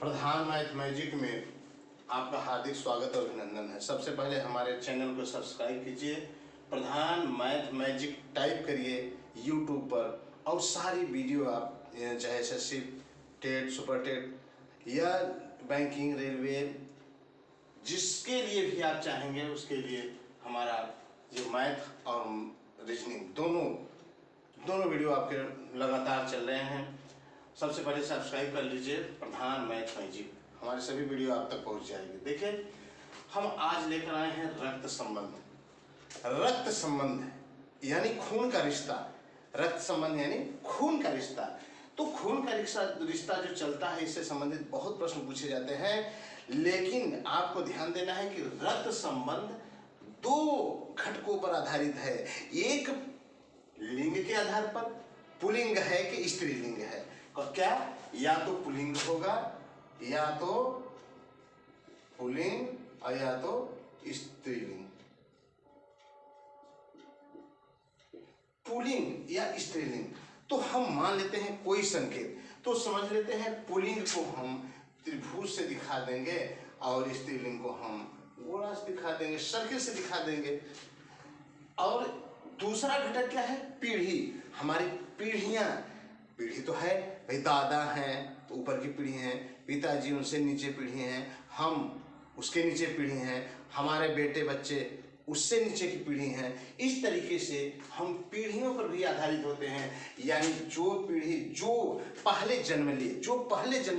प्रधान math magic में आपका हार्दिक स्वागत और अभिनंदन है। सबसे पहले हमारे चैनल को सब्सक्राइब कीजिए, प्रधान मैथ मैजिक टाइप करिए यूट्यूब पर और सारी वीडियो आप चाहे एसएससी, टेट, सुपर टेट या बैंकिंग, रेलवे, जिसके लिए भी आप चाहेंगे उसके लिए हमारा जो मैथ और रीजनिंग दोनों वीडियो आपके लगातार चल रहे हैं। सबसे पहले सब्सक्राइब कर लीजिए प्रधान मैथ मैजिक, हमारे सभी वीडियो आप तक पहुंच जाएंगे। देखिए, हम आज लेकर आए हैं रक्त संबंध। रक्त संबंध यानी खून का रिश्ता। रक्त संबंध यानी खून का रिश्ता। तो खून का रिश्ता जो चलता है, इससे संबंधित बहुत प्रश्न पूछे जाते हैं, लेकिन आपको ध्यान देना है कि रक्त संबंध दो घटकों पर आधारित है। एक लिंग के आधार पर, पुल्लिंग है कि स्त्रीलिंग है। और क्या, या तो पुल्लिंग होगा, या तो पुल्लिंग और या तो स्त्रीलिंग। पुल्लिंग या स्त्रीलिंग, तो हम मान लेते हैं कोई संकेत, तो समझ लेते हैं पुल्लिंग को हम त्रिभुज से दिखा देंगे और स्त्रीलिंग को हम गोला से दिखा देंगे, सर्किल से दिखा देंगे। और दूसरा घटक क्या है, पीढ़ी। हमारी पीढ़ी तो है भाई, दादा हैं तो ऊपर की पीढ़ी है, पिताजी उनसे नीचे पीढ़ी हैं, हम उसके नीचे पीढ़ी हैं, हमारे बेटे बच्चे उससे नीचे की पीढ़ी हैं। इस तरीके से हम पीढ़ियों पर भी आधारित होते हैं। यानी जो पीढ़ी जो पहले जन्म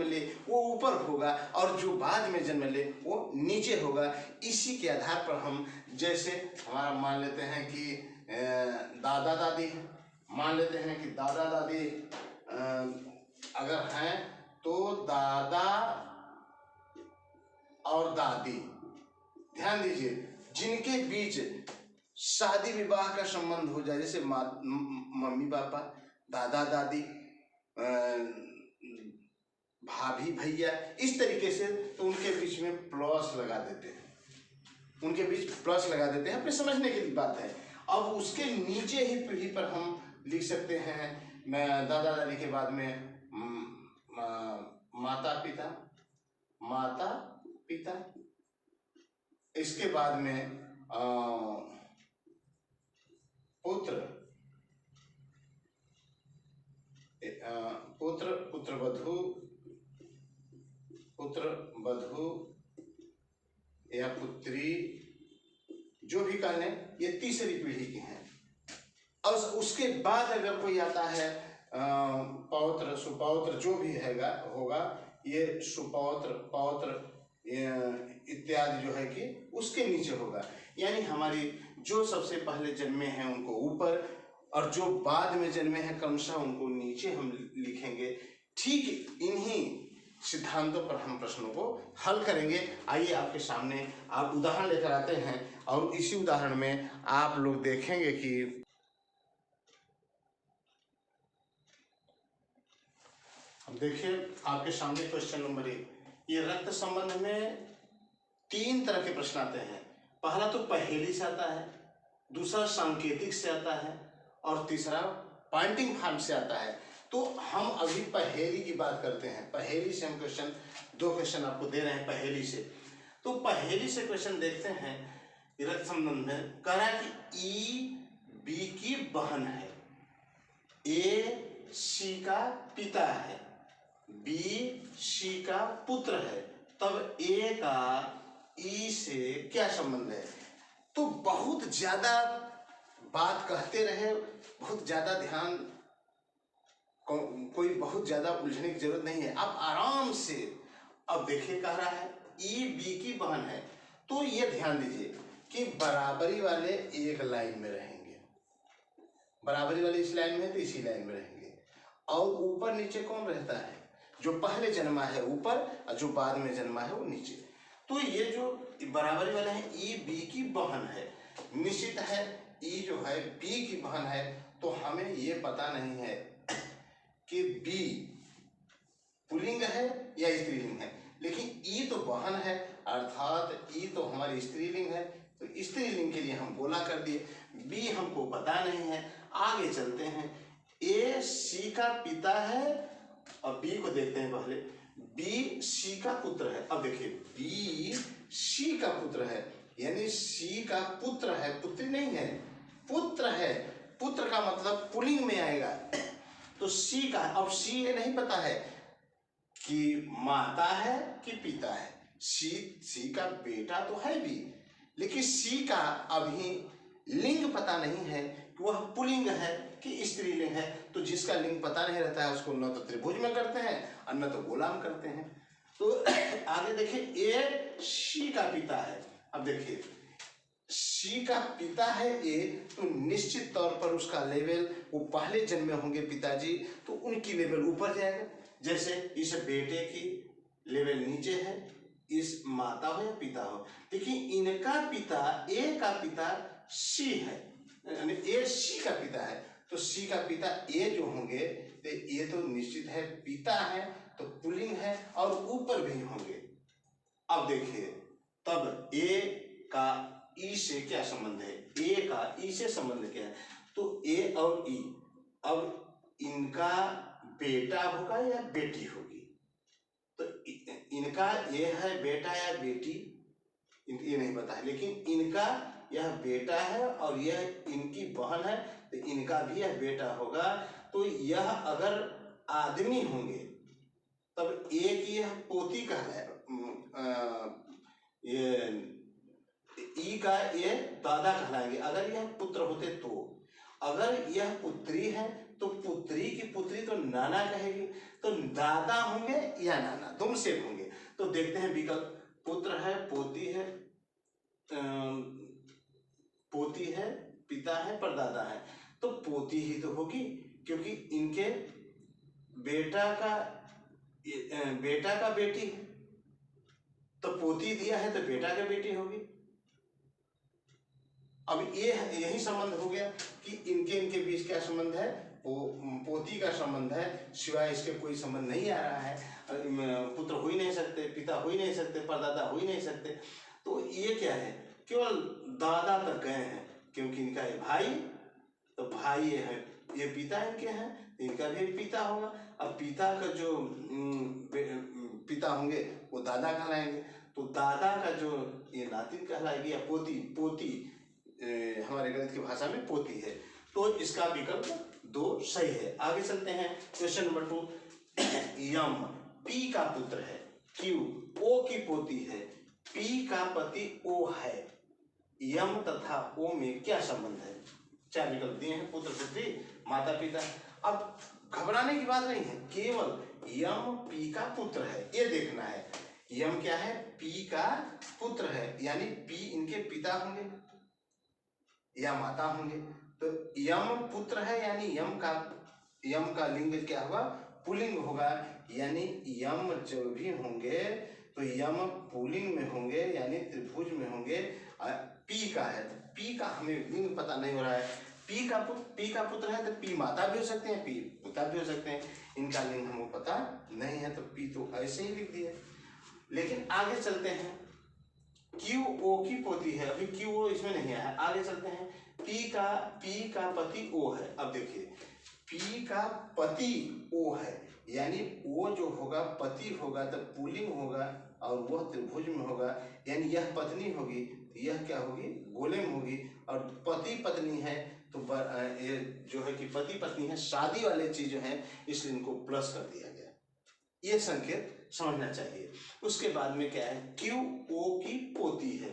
ले वो ऊपर होगा और जो बाद में जन्म ले वो नीचे होगा। इसी के आधार पर हम, जैसे हमारा मान लेते हैं कि दादा दादी हैं, मान लेते हैं कि दादा दादी अगर हैं तो दादा और दादी, ध्यान दीजिए, जिनके बीच शादी विवाह का संबंध हो जाए, जैसे मम्मी पापा, दादा दादी, भाभी भैया, इस तरीके से, तो उनके बीच में प्लस लगा देते हैं, अपने समझने की बात है। अब उसके नीचे ही पीढ़ी पर हम लिख सकते हैं, मैं दादा दादी के बाद में माता पिता, इसके बाद में पुत्र या पुत्री, जो भी कह लें, ये तीसरी पीढ़ी के हैं। और उसके बाद अगर कोई आता है पौत्र, सुपौत्र, जो भी होगा, ये सुपौत्र, पौत्र इत्यादि जो है कि उसके नीचे होगा। यानी हमारी जो सबसे पहले जन्मे हैं उनको ऊपर और जो बाद में जन्मे हैं क्रमशः उनको नीचे हम लिखेंगे। ठीक इन्हीं सिद्धांतों पर हम प्रश्नों को हल करेंगे। आइए आपके सामने आप उदाहरण लेकर आते हैं और इसी उदाहरण में आप लोग देखेंगे कि अब देखिए आपके सामने क्वेश्चन नंबर 1। ये रक्त संबंध में 3 तरह के प्रश्न आते हैं। पहला तो पहेली से आता है, दूसरा सांकेतिक से आता है और तीसरा पॉइंटिंग फॉर्म से आता है। तो हम अभी पहेली की बात करते हैं। पहेली से हम दो क्वेश्चन आपको दे रहे हैं पहेली से। तो पहेली से क्वेश्चन देखते हैं। रक्त संबंध में कह रहा है कि ई बी की बहन है, ए सी का पिता है, बी सी का पुत्र है, तब ए का ई से क्या संबंध है। तो बहुत ज्यादा बात कहते रहे, बहुत ज्यादा ध्यान, कोई बहुत ज्यादा उलझने की जरूरत नहीं है। आप आराम से, अब देखिए कह रहा है ई बी की बहन है, तो ये ध्यान दीजिए कि बराबरी वाले एक लाइन में रहेंगे, बराबरी वाले इस लाइन में है तो इसी लाइन में रहेंगे, और ऊपर नीचे कौन रहता है, जो पहले जन्मा है ऊपर और जो बाद में जन्मा है वो नीचे। तो ये जो बराबरी वाले हैं, ई बी की बहन है, निश्चित है ई जो है बी की बहन है। तो हमें ये पता नहीं है कि बी पुल्लिंग है या स्त्रीलिंग है, लेकिन ई तो बहन है, अर्थात ई तो हमारी स्त्रीलिंग है, तो स्त्रीलिंग के लिए हम गोला कर दिए। बी हमको पता नहीं है, आगे चलते हैं। ए सी का पिता है अब बी को देखते हैं पहले। बी सी का पुत्र है। अब देखिए बी सी का पुत्र है, यानी सी का पुत्र है, पुत्री नहीं है, पुत्र है। पुत्र का मतलब पुल्लिंग में आएगा, तो सी का। अब सी ये नहीं पता है कि माता है कि पिता है। सी का बेटा तो है भी, लेकिन सी का अभी लिंग पता नहीं है कि वह पुल्लिंग है कि स्त्रीलिंग है। तो जिसका लिंग पता नहीं रहता है उसको न तो त्रिभुज में करते हैं और न तो गोला में करते हैं। तो आगे देखिए ए सी का पिता है। अब देखिए सी का पिता है ए, तो निश्चित तौर पर उसका लेवल, वो पहले जन्म में होंगे पिताजी, तो उनकी लेवल ऊपर जाएगा। जैसे इस बेटे की लेवल नीचे है, इस माता हो या पिता हो, लेकिन इनका पिता ए का पिता सी है, यानी ए सी का पिता है। तो सी का पिता ए जो होंगे, तो ए तो निश्चित है पिता है, तो पुल्लिंग है और ऊपर भी होंगे। अब देखिए तब ए का ई से क्या संबंध है, ए का ई से संबंध क्या है, तो ए और ई, अब इनका बेटा होगा या बेटी होगी, तो इनका ये है बेटा या बेटी, ये नहीं पता है, लेकिन इनका यह बेटा है और यह इनकी बहन है, तो इनका भी यह बेटा होगा। तो यह अगर आदमी होंगे तब एक यह पोती कहलाएगा, ये ई का ये दादा कहलाएंगे अगर यह पुत्र होते तो। अगर यह पुत्री है तो पुत्री की पुत्री तो नाना कहेगी, तो दादा होंगे या नाना, दोनों सेम होंगे। तो देखते हैं विकल्प, पुत्र है, पोती है, पोती है, पिता है, परदादा है, तो पोती ही तो होगी, क्योंकि इनके बेटा का बेटी है, तो पोती दिया है तो बेटा का बेटी होगी। अब ये यही संबंध हो गया कि इनके बीच क्या संबंध है, पोती का संबंध है, सिवाय इसके कोई संबंध नहीं आ रहा है। पुत्र हो ही नहीं सकते, पिता हो ही नहीं सकते, परदादा हो ही नहीं सकते। तो ये क्या है, केवल दादा तक गए हैं, क्योंकि इनका ये भाई, तो भाई ये है, ये पिता इनके हैं, इनका भी पिता होगा। अब पिता का जो पिता होंगे वो दादा कहलाएंगे, तो दादा का जो ये नातिन कहलाएगी या पोती हमारे गणित की भाषा में पोती है। तो इसका विकल्प 2 सही है। आगे चलते हैं क्वेश्चन नंबर 2। यम पी का पुत्र है, क्यू ओ की पोती है, पी का पति ओ है, यम तथा ओ में क्या संबंध है। 4 विकल्प दिए हैं, पुत्र पुत्री, माता पिता। अब घबराने की बात नहीं है, केवल यम पी का पुत्र है ये देखना है। यम क्या है, पी का पुत्र है, यानी पी इनके पिता होंगे या माता होंगे। तो यम पुत्र है, यानी यम का लिंग क्या होगा, पुल्लिंग होगा, यानी यम जो भी होंगे तो यम पुल्लिंग में होंगे, यानी त्रिभुज में होंगे। पी का है, तो पी का हमें लिंग पता नहीं हो रहा है। पी का पुत्र है तो पी माता भी हो सकते हैं, पी पिता भी हो सकते हैं, इनका लिंग हमको पता नहीं है, तो पी तो ऐसे ही लिख दिया। लेकिन आगे चलते हैं, क्यू ओ की पोती है, अभी क्यू ओ इसमें नहीं आया है। आगे चलते हैं, पी का पति ओ है। अब देखिए पी का पति ओ है, यानी ओ जो होगा पति होगा तो पुल्लिंग होगा और वह त्रिभुज में होगा, यानी यह पत्नी होगी, यह क्या होगी, गोले में होगी। और पति पत्नी है तो ये जो है कि पति पत्नी है, शादी वाले चीज जो है, इसलिए इनको प्लस कर दिया गया। ये संकेत समझना चाहिए। उसके बाद में क्या है, क्यू ओ की पोती है।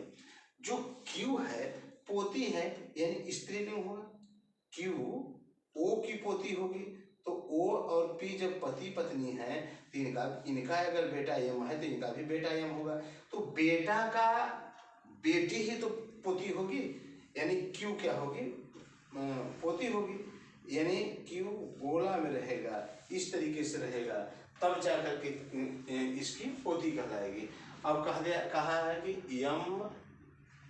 जो क्यू है पोती है, यानी स्त्रीलिंग होगा, क्यू ओ की पोती होगी, तो ओ और पी जब पति पत्नी है तो इनका अगर बेटा यम है तो इनका भी बेटा यम होगा। तो बेटा का बेटी ही तो पोती होगी, यानी क्यू क्या होगी, पोती होगी, यानी क्यू गोला में रहेगा, इस तरीके से रहेगा, तब जाकर के इसकी पोती कहलाएगी। अब कहा है कि यम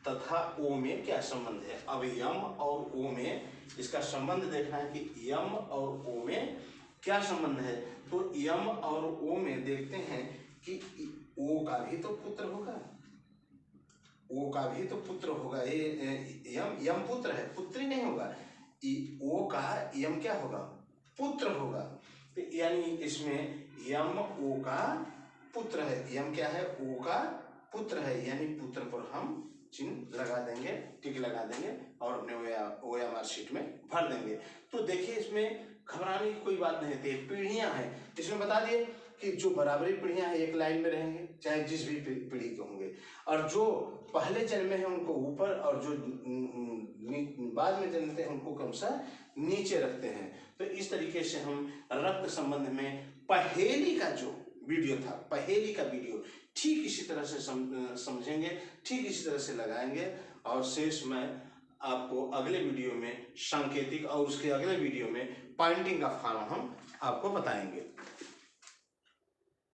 तथा ओ में क्या संबंध है। अब यम और ओ में इसका संबंध देखना है कि यम और ओ में क्या संबंध है। तो यम और ओ में देखते हैं कि ओ का भी तो पुत्र होगा, ओ का भी तो पुत्र होगा, ये यम पुत्र है, पुत्री नहीं होगा। ओ का यम क्या होगा, पुत्र होगा। तो यानी इसमें यम ओ का पुत्र है, यम क्या है, ओ का पुत्र है, यानी पुत्र पर हम चिन्ह लगा देंगे, टिक लगा देंगे और अपने OMR शीट में भर देंगे। तो देखिए इसमें घबराने की कोई बात नहीं होती, पीढ़ियां हैं, इसमें बता दिए कि जो बराबरी पीढ़ियां हैं एक लाइन में रहेंगे चाहे जिस भी पीढ़ी के होंगे, और जो पहले जन्मे हैं उनको ऊपर और जो बाद में जन्मते हैं उनको क्रमशः नीचे रखते हैं। तो इस तरीके से हम रक्त संबंध में पहेली का जो वीडियो था, पहेली का वीडियो ठीक इसी तरह से समझेंगे, ठीक इसी तरह से लगाएंगे, और शेष में आपको अगले वीडियो में सांकेतिक और उसके अगले वीडियो में पॉइंटिंग का फॉर्म हम आपको बताएंगे।